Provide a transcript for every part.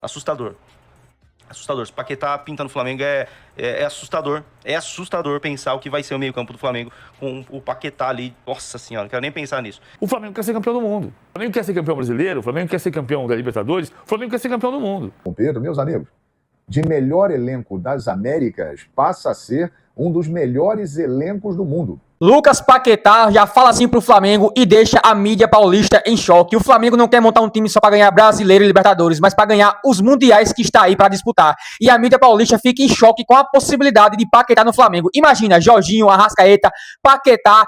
Assustador. Assustador. Se o Paquetá pinta no Flamengo é assustador. É assustador pensar o que vai ser o meio-campo do Flamengo com o Paquetá ali. Nossa senhora, não quero nem pensar nisso. O Flamengo quer ser campeão do mundo. O Flamengo quer ser campeão brasileiro, o Flamengo quer ser campeão da Libertadores, o Flamengo quer ser campeão do mundo. Com Pedro, meus amigos, de melhor elenco das Américas passa a ser um dos melhores elencos do mundo. Lucas Paquetá já fala assim pro Flamengo e deixa a mídia paulista em choque. O Flamengo não quer montar um time só para ganhar Brasileiro e Libertadores, mas para ganhar os mundiais que está aí para disputar. E a mídia paulista fica em choque com a possibilidade de Paquetá no Flamengo. Imagina, Jorginho, Arrascaeta, Paquetá,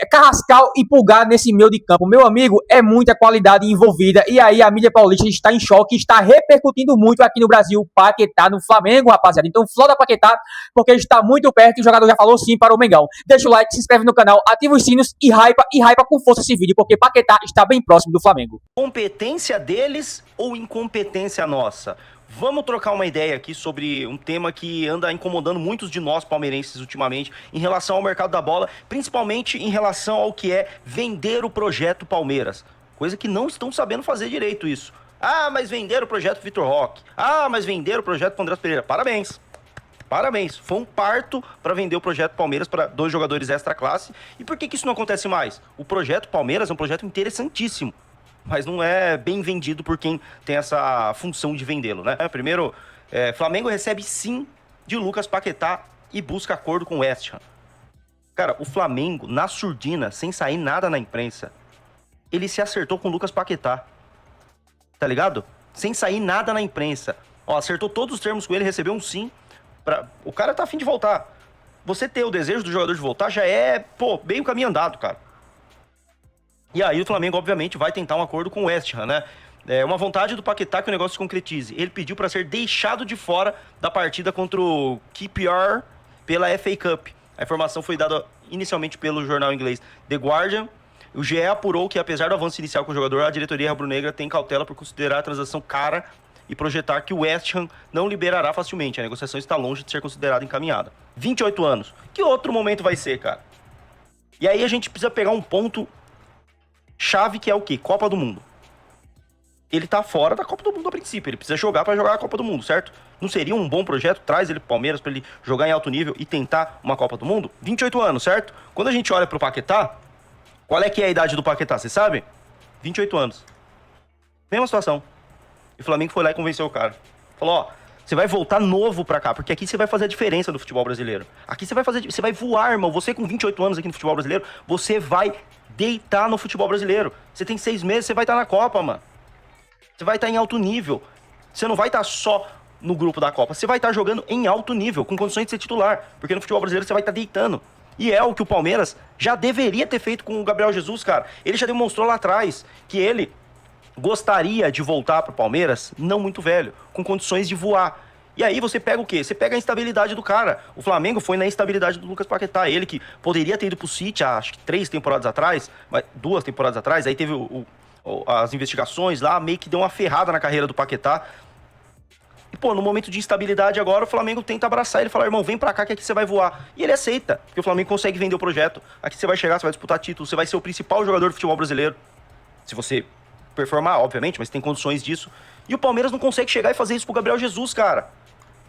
Carrascal e Pulgar nesse meio de campo. Meu amigo, é muita qualidade envolvida. E aí a mídia paulista está em choque, está repercutindo muito aqui no Brasil. Paquetá no Flamengo, rapaziada. Então floda Paquetá, porque está muito perto e o jogador já falou sim para o Mengão. Deixa o like, se inscreve no canal, ativa os sinos e hypa com força esse vídeo, porque Paquetá está bem próximo do Flamengo. Competência deles ou incompetência nossa? Vamos trocar uma ideia aqui sobre um tema que anda incomodando muitos de nós palmeirenses ultimamente em relação ao mercado da bola, principalmente em relação ao que é vender o projeto Palmeiras. Coisa que não estão sabendo fazer direito isso. Ah, mas venderam o projeto Vitor Roque. Ah, mas venderam o projeto Andrés Pereira. Parabéns. Parabéns. Foi um parto para vender o projeto Palmeiras para 2 jogadores extra classe. E por que isso não acontece mais? O projeto Palmeiras é um projeto interessantíssimo, mas não é bem vendido por quem tem essa função de vendê-lo, né? Primeiro, Flamengo recebe sim de Lucas Paquetá e busca acordo com o West Ham. Cara, o Flamengo, na surdina, sem sair nada na imprensa, ele se acertou com o Lucas Paquetá. Tá ligado? Sem sair nada na imprensa. Ó, acertou todos os termos com ele, recebeu um sim. O cara tá a fim de voltar. Você ter o desejo do jogador de voltar já é, bem o caminho andado, cara. E aí o Flamengo, obviamente, vai tentar um acordo com o West Ham, né? É uma vontade do Paquetá que o negócio se concretize. Ele pediu para ser deixado de fora da partida contra o QPR pela FA Cup. A informação foi dada inicialmente pelo jornal inglês The Guardian. O GE apurou que, apesar do avanço inicial com o jogador, a diretoria rubro-negra tem cautela por considerar a transação cara e projetar que o West Ham não liberará facilmente. A negociação está longe de ser considerada encaminhada. 28 anos. Que outro momento vai ser, cara? E aí a gente precisa pegar um ponto chave, que é o quê? Copa do Mundo. Ele tá fora da Copa do Mundo a princípio. Ele precisa jogar pra jogar a Copa do Mundo, certo? Não seria um bom projeto? Traz ele pro Palmeiras pra ele jogar em alto nível e tentar uma Copa do Mundo? 28 anos, certo? Quando a gente olha pro Paquetá, qual é que é a idade do Paquetá? Você sabe? 28 anos. Mesma situação. E o Flamengo foi lá e convenceu o cara. Falou, ó, você vai voltar novo pra cá, porque aqui você vai fazer a diferença do futebol brasileiro. Aqui você vai voar, irmão. Você com 28 anos aqui no futebol brasileiro, você vai deitar no futebol brasileiro. Você tem 6 meses, você vai estar na Copa, mano. Você vai estar em alto nível. Você não vai estar só no grupo da Copa. Você vai estar jogando em alto nível, com condições de ser titular. Porque no futebol brasileiro você vai estar deitando. E é o que o Palmeiras já deveria ter feito com o Gabriel Jesus, cara. Ele já demonstrou lá atrás que ele gostaria de voltar pro Palmeiras, não muito velho, com condições de voar. E aí você pega o quê? Você pega a instabilidade do cara. O Flamengo foi na instabilidade do Lucas Paquetá. Ele que poderia ter ido pro City, acho que 3 temporadas atrás, 2 temporadas atrás, aí teve as investigações lá, meio que deu uma ferrada na carreira do Paquetá. E, no momento de instabilidade agora, o Flamengo tenta abraçar ele e falar, irmão, vem pra cá que aqui você vai voar. E ele aceita, porque o Flamengo consegue vender o projeto. Aqui você vai chegar, você vai disputar título, você vai ser o principal jogador do futebol brasileiro. Se você performar, obviamente, mas tem condições disso. E o Palmeiras não consegue chegar e fazer isso pro Gabriel Jesus, cara.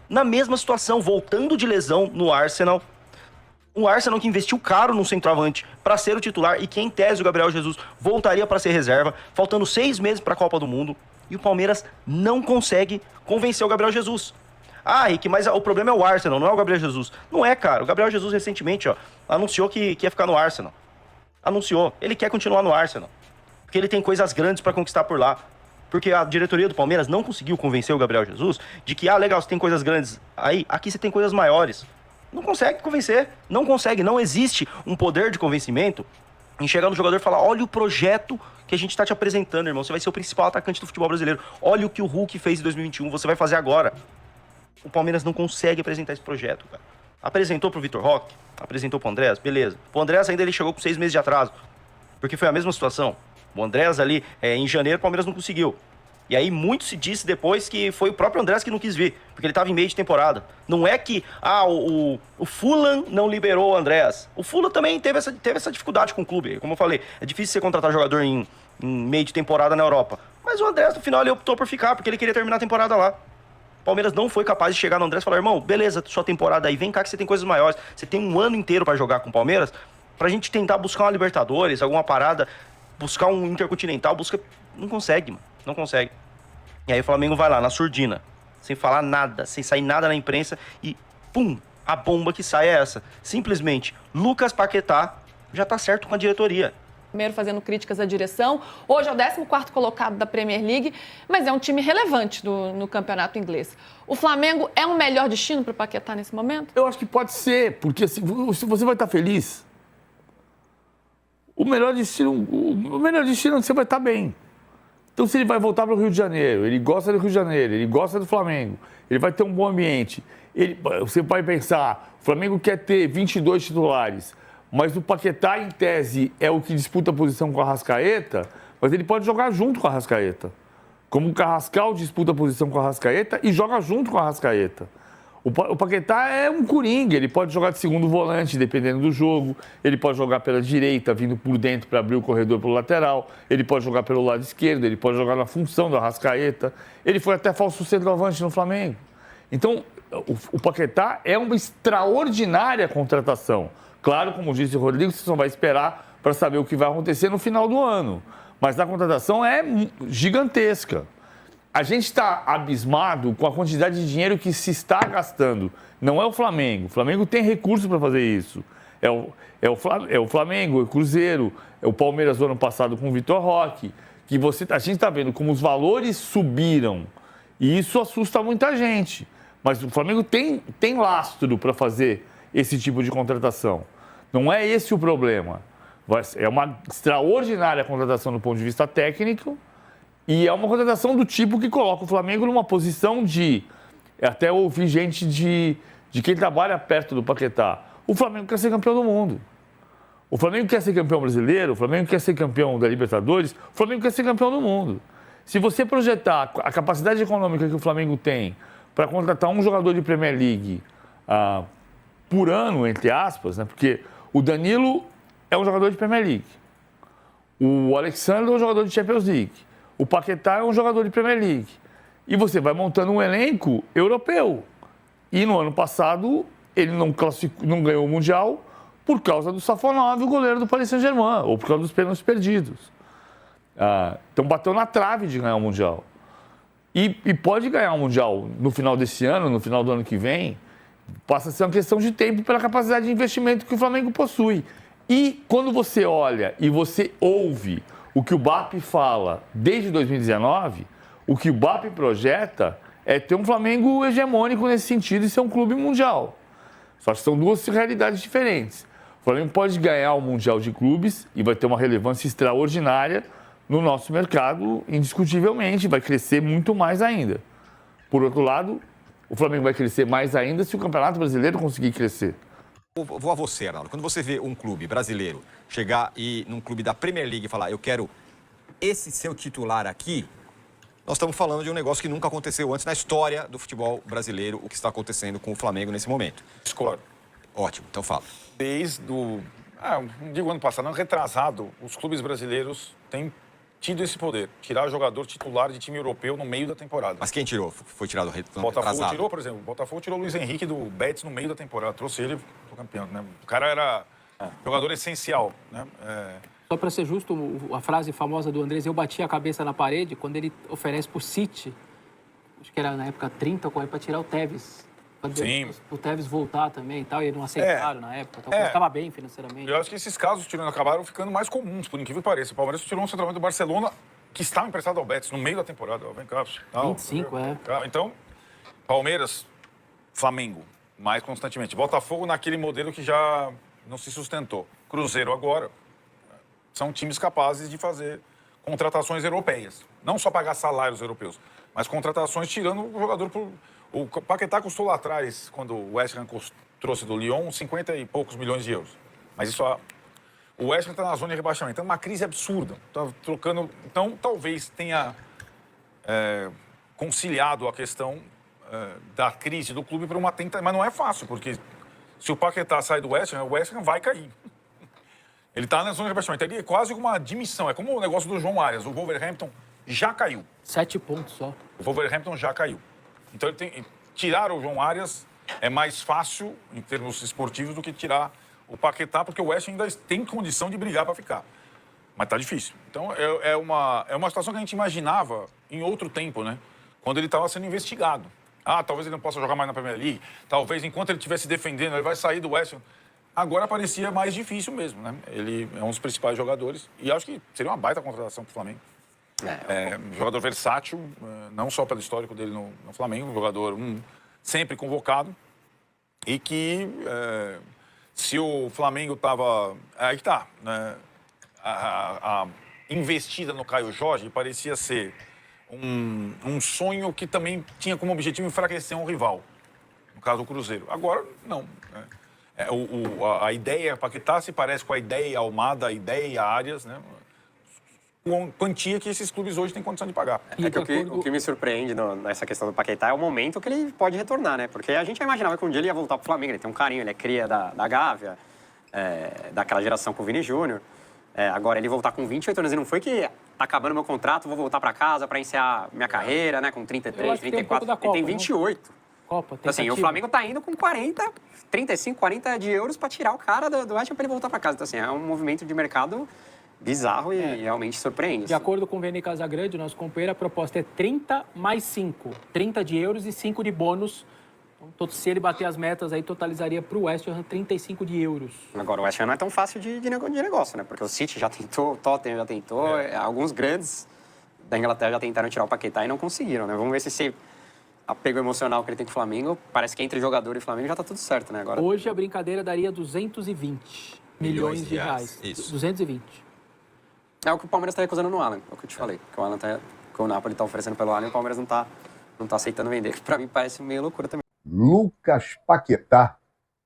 Na mesma situação, voltando de lesão no Arsenal. Um Arsenal que investiu caro no centroavante para ser o titular e que, em tese, o Gabriel Jesus voltaria para ser reserva, faltando 6 meses para a Copa do Mundo. E o Palmeiras não consegue convencer o Gabriel Jesus. Ah, Rick, mas o problema é o Arsenal, não é o Gabriel Jesus. Não é, cara. O Gabriel Jesus, recentemente, anunciou que ia ficar no Arsenal. Anunciou. Ele quer continuar no Arsenal. Porque ele tem coisas grandes para conquistar por lá. Porque a diretoria do Palmeiras não conseguiu convencer o Gabriel Jesus de que, legal, você tem coisas grandes aí, aqui você tem coisas maiores. Não consegue convencer, não consegue, não existe um poder de convencimento em chegar no jogador e falar, olha o projeto que a gente tá te apresentando, irmão, você vai ser o principal atacante do futebol brasileiro, olha o que o Hulk fez em 2021, você vai fazer agora. O Palmeiras não consegue apresentar esse projeto, cara. Apresentou pro Vitor Roque, apresentou pro Andrés, beleza. O Andrés ainda ele chegou com 6 meses de atraso, porque foi a mesma situação. O Andrés ali, em janeiro, o Palmeiras não conseguiu. E aí muito se disse depois que foi o próprio Andrés que não quis vir, porque ele estava em meio de temporada. Não é que o Fulham não liberou o Andrés. O Fulham também teve essa dificuldade com o clube. Como eu falei, é difícil você contratar jogador em em meio de temporada na Europa. Mas o Andrés, no final, ele optou por ficar, porque ele queria terminar a temporada lá. O Palmeiras não foi capaz de chegar no Andrés e falar, irmão, beleza, sua temporada aí, vem cá que você tem coisas maiores. Você tem um ano inteiro pra jogar com o Palmeiras, pra gente tentar buscar uma Libertadores, alguma parada, buscar um Intercontinental, Não consegue, mano, não consegue. E aí o Flamengo vai lá, na surdina, sem falar nada, sem sair nada na imprensa e, pum, a bomba que sai é essa. Simplesmente, Lucas Paquetá já tá certo com a diretoria. Primeiro fazendo críticas à direção. Hoje é o 14º colocado da Premier League, mas é um time relevante no campeonato inglês. O Flamengo é um melhor destino para o Paquetá nesse momento? Eu acho que pode ser, porque assim, você vai estar feliz. O melhor destino você vai estar bem. Então, se ele vai voltar para o Rio de Janeiro, ele gosta do Rio de Janeiro, ele gosta do Flamengo, ele vai ter um bom ambiente. Você vai pensar, o Flamengo quer ter 22 titulares, mas o Paquetá, em tese, é o que disputa a posição com a Arrascaeta, mas ele pode jogar junto com a Arrascaeta. Como o Carrascal disputa a posição com a Arrascaeta e joga junto com a Arrascaeta. O Paquetá é um coringa, ele pode jogar de segundo volante, dependendo do jogo. Ele pode jogar pela direita, vindo por dentro para abrir o corredor pelo lateral. Ele pode jogar pelo lado esquerdo, ele pode jogar na função da Arrascaeta. Ele foi até falso centroavante no Flamengo. Então, o Paquetá é uma extraordinária contratação. Claro, como disse o Rodrigo, você só vai esperar para saber o que vai acontecer no final do ano. Mas a contratação é gigantesca. A gente está abismado com a quantidade de dinheiro que se está gastando. Não é o Flamengo. O Flamengo tem recurso para fazer isso. É o Flamengo, é o Cruzeiro, é o Palmeiras do ano passado com o Vitor Roque. A gente está vendo como os valores subiram. E isso assusta muita gente. Mas o Flamengo tem lastro para fazer esse tipo de contratação. Não é esse o problema. É uma extraordinária contratação do ponto de vista técnico. E é uma contratação do tipo que coloca o Flamengo numa posição de... Até ouvi gente de quem trabalha perto do Paquetá. O Flamengo quer ser campeão do mundo. O Flamengo quer ser campeão brasileiro, o Flamengo quer ser campeão da Libertadores, o Flamengo quer ser campeão do mundo. Se você projetar a capacidade econômica que o Flamengo tem para contratar um jogador de Premier League por ano, entre aspas, né? Porque o Danilo é um jogador de Premier League. O Alexandre é um jogador de Champions League. O Paquetá é um jogador de Premier League. E você vai montando um elenco europeu. E no ano passado, ele não ganhou o Mundial por causa do Safonov, o goleiro do Paris Saint-Germain, ou por causa dos pênaltis perdidos. Então bateu na trave de ganhar o Mundial. E pode ganhar o Mundial no final desse ano, no final do ano que vem. Passa a ser uma questão de tempo pela capacidade de investimento que o Flamengo possui. E quando você olha e você ouve o que o BAP fala desde 2019, o que o BAP projeta é ter um Flamengo hegemônico nesse sentido e ser um clube mundial. Só que são duas realidades diferentes. O Flamengo pode ganhar o Mundial de Clubes e vai ter uma relevância extraordinária no nosso mercado, indiscutivelmente, vai crescer muito mais ainda. Por outro lado, o Flamengo vai crescer mais ainda se o Campeonato Brasileiro conseguir crescer. Vou a você, Arnaldo. Quando você vê um clube brasileiro chegar e num clube da Premier League e falar, eu quero esse seu titular aqui, nós estamos falando de um negócio que nunca aconteceu antes na história do futebol brasileiro, o que está acontecendo com o Flamengo nesse momento. Discordo. Ótimo, então fala. Desde o... não digo ano passado, não, retrasado, os clubes brasileiros têm tido esse poder. Tirar jogador titular de time europeu no meio da temporada. Mas quem tirou? Foi tirado Botafogo retrasado? Tirou, por exemplo. Botafogo tirou o Luiz Henrique do Betis no meio da temporada. Trouxe ele pro campeão, né? O cara era jogador essencial, né? Só para ser justo, a frase famosa do Andrés, eu bati a cabeça na parede, quando ele oferece pro City, acho que era na época 30, para tirar o Tevez. Sim. O Tevez voltar também e tal, e eles não aceitaram na época. Então, estava bem financeiramente. Eu acho que esses casos tirando acabaram ficando mais comuns, por incrível que pareça. O Palmeiras tirou um centroavante do Barcelona que estava emprestado ao Betis no meio da temporada. Vem cá. 25, Então, Palmeiras, Flamengo, mais constantemente. Botafogo naquele modelo que já não se sustentou. Cruzeiro agora. São times capazes de fazer contratações europeias. Não só pagar salários europeus, mas contratações tirando o jogador por... O Paquetá custou lá atrás, quando o West Ham trouxe do Lyon, 50 e poucos milhões de euros. Mas isso, o West Ham está na zona de rebaixamento. É uma crise absurda. Tá trocando, então, talvez tenha conciliado a questão da crise do clube para uma tentativa. Mas não é fácil, porque se o Paquetá sai do West Ham, o West Ham vai cair. Ele tá na zona de rebaixamento. Ele é quase uma admissão. É como o negócio do João Arias. O Wolverhampton já caiu. 7 pontos só. O Wolverhampton já caiu. Então, tirar o João Arias é mais fácil, em termos esportivos, do que tirar o Paquetá, porque o West ainda tem condição de brigar para ficar. Mas tá difícil. Então, é uma situação que a gente imaginava em outro tempo, né? Quando ele estava sendo investigado. Talvez ele não possa jogar mais na Premier League. Talvez, enquanto ele estivesse defendendo, ele vai sair do West Ham. Agora parecia mais difícil mesmo, né? Ele é um dos principais jogadores. E acho que seria uma baita contratação para o Flamengo. Um jogador versátil, não só pelo histórico dele no Flamengo, um jogador sempre convocado. E que, se o Flamengo estava... Aí que tá, né? A investida no Caio Jorge parecia ser um sonho que também tinha como objetivo enfraquecer um rival. No caso, o Cruzeiro. Agora, não. Né? A ideia Paquetá se parece com a ideia Almada, a ideia Arias, né? Com quantia que esses clubes hoje têm condição de pagar. O que me surpreende nessa questão do Paquetá é o momento que ele pode retornar, né? Porque a gente já imaginava que um dia ele ia voltar pro Flamengo. Ele tem um carinho, ele é cria da Gávea, daquela geração com o Vini Júnior. Agora, ele voltar com 28 anos, e não foi que tá acabando meu contrato, vou voltar para casa para encerrar minha carreira, né? Com 33, 34, da Copa, ele tem 28. Copa, Então, assim, o Flamengo tá indo com 35, 40 de euros para tirar o cara do West Ham para ele voltar para casa. Então, assim, é um movimento de mercado bizarro e realmente surpreende. De acordo com o Vene Casagrande, nosso companheiro, a proposta é 30 mais 5. 30 de euros e 5 de bônus. Então, se ele bater as metas, aí totalizaria para o West Ham 35 de euros. Agora, o West Ham não é tão fácil de negócio, né? Porque o City já tentou, o Tottenham já tentou, alguns grandes da Inglaterra já tentaram tirar o Paquetá e não conseguiram, né? Vamos ver se esse apego emocional que ele tem com o Flamengo, parece que entre jogador e Flamengo já tá tudo certo, né? Agora... Hoje a brincadeira daria 220 milhões de reais. Isso. 220. É o que o Palmeiras tá recusando no Alan, é o que eu te falei. Que o Napoli tá oferecendo pelo Alan e o Palmeiras não tá aceitando vender. Pra mim parece meio loucura também. Lucas Paquetá,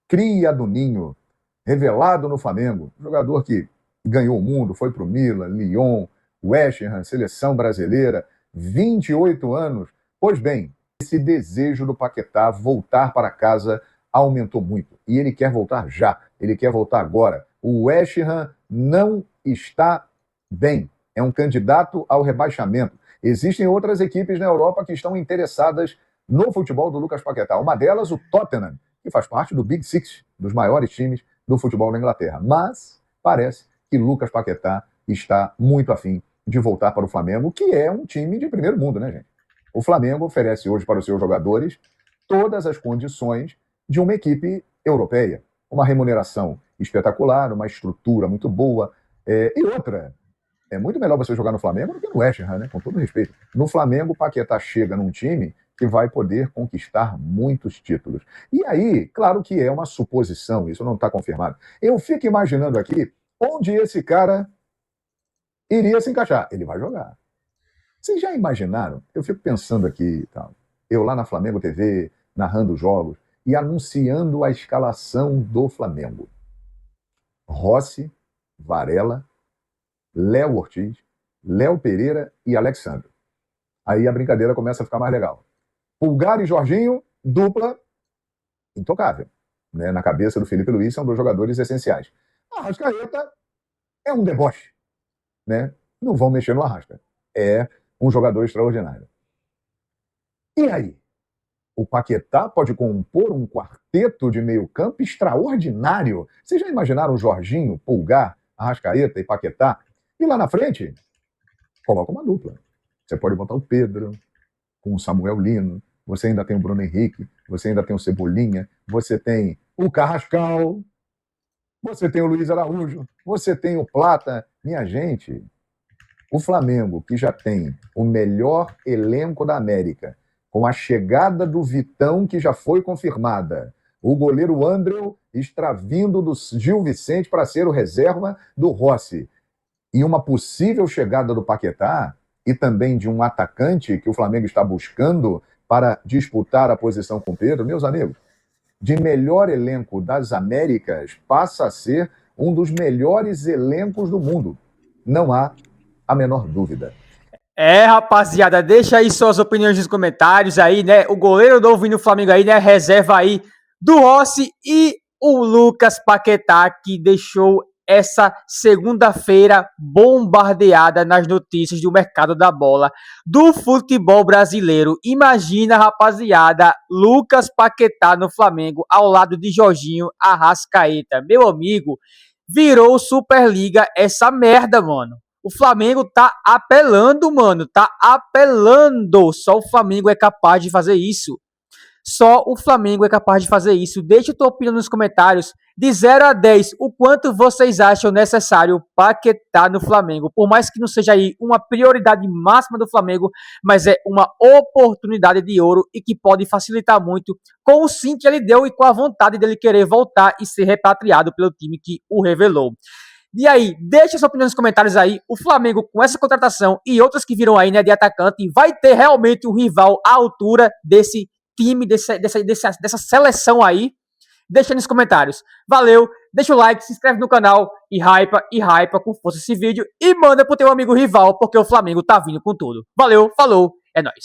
cria do Ninho, revelado no Flamengo, jogador que ganhou o mundo, foi para o Milan, Lyon, West Ham, seleção brasileira, 28 anos. Pois bem, esse desejo do Paquetá voltar para casa aumentou muito. E ele quer voltar já, ele quer voltar agora. O West Ham não está bem, é um candidato ao rebaixamento. Existem outras equipes na Europa que estão interessadas no futebol do Lucas Paquetá. Uma delas, o Tottenham, que faz parte do Big Six, dos maiores times do futebol da Inglaterra. Mas parece que Lucas Paquetá está muito afim de voltar para o Flamengo, que é um time de primeiro mundo, né, gente? O Flamengo oferece hoje para os seus jogadores todas as condições de uma equipe europeia. Uma remuneração espetacular, uma estrutura muito boa. E outra, é muito melhor você jogar no Flamengo do que no West Ham, né? Com todo respeito. No Flamengo, o Paquetá chega num time que vai poder conquistar muitos títulos. E aí, claro que é uma suposição, isso não está confirmado. Eu fico imaginando aqui onde esse cara iria se encaixar. Ele vai jogar. Vocês já imaginaram? Eu fico pensando aqui, tá? Eu lá na Flamengo TV, narrando jogos e anunciando a escalação do Flamengo. Rossi, Varela, Léo Ortiz, Léo Pereira e Alexandre. Aí a brincadeira começa a ficar mais legal. Pulgar e Jorginho, dupla intocável. Né? Na cabeça do Felipe Luiz, são dois jogadores essenciais. A Arrascaeta é um deboche. Né? Não vão mexer no Arrasca. É um jogador extraordinário. E aí? O Paquetá pode compor um quarteto de meio campo extraordinário. Vocês já imaginaram Jorginho, Pulgar, Arrascaeta e Paquetá? E lá na frente, coloca uma dupla. Você pode botar o Pedro com o Samuel Lino, você ainda tem o Bruno Henrique, você ainda tem o Cebolinha, você tem o Carrascal, você tem o Luiz Araújo, você tem o Plata. Minha gente, o Flamengo, que já tem o melhor elenco da América, com a chegada do Vitão, que já foi confirmada, o goleiro Andreu está vindo do Gil Vicente para ser o reserva do Rossi, e uma possível chegada do Paquetá, e também de um atacante que o Flamengo está buscando para disputar a posição com o Pedro, meus amigos, de melhor elenco das Américas, passa a ser um dos melhores elencos do mundo. Não há a menor dúvida. Rapaziada, deixa aí suas opiniões nos comentários aí, né? O goleiro novo no Flamengo aí, né? Reserva aí do Rossi e o Lucas Paquetá, que deixou essa segunda-feira bombardeada nas notícias do mercado da bola do futebol brasileiro. Imagina, rapaziada, Lucas Paquetá no Flamengo ao lado de Jorginho Arrascaeta. Meu amigo, virou Superliga essa merda, mano. O Flamengo tá apelando, mano. Tá apelando. Só o Flamengo é capaz de fazer isso. Só o Flamengo é capaz de fazer isso. Deixa a tua opinião nos comentários. De 0 a 10, o quanto vocês acham necessário Paquetá no Flamengo? Por mais que não seja aí uma prioridade máxima do Flamengo, mas é uma oportunidade de ouro e que pode facilitar muito com o sim que ele deu e com a vontade dele querer voltar e ser repatriado pelo time que o revelou. E aí, deixa sua opinião nos comentários aí. O Flamengo, com essa contratação e outras que viram aí, né, de atacante, vai ter realmente um rival à altura desse time, dessa seleção aí? Deixa nos comentários. Valeu, deixa o like, se inscreve no canal e hypa com força esse vídeo e manda pro teu amigo rival, porque o Flamengo tá vindo com tudo. Valeu, falou, é nóis.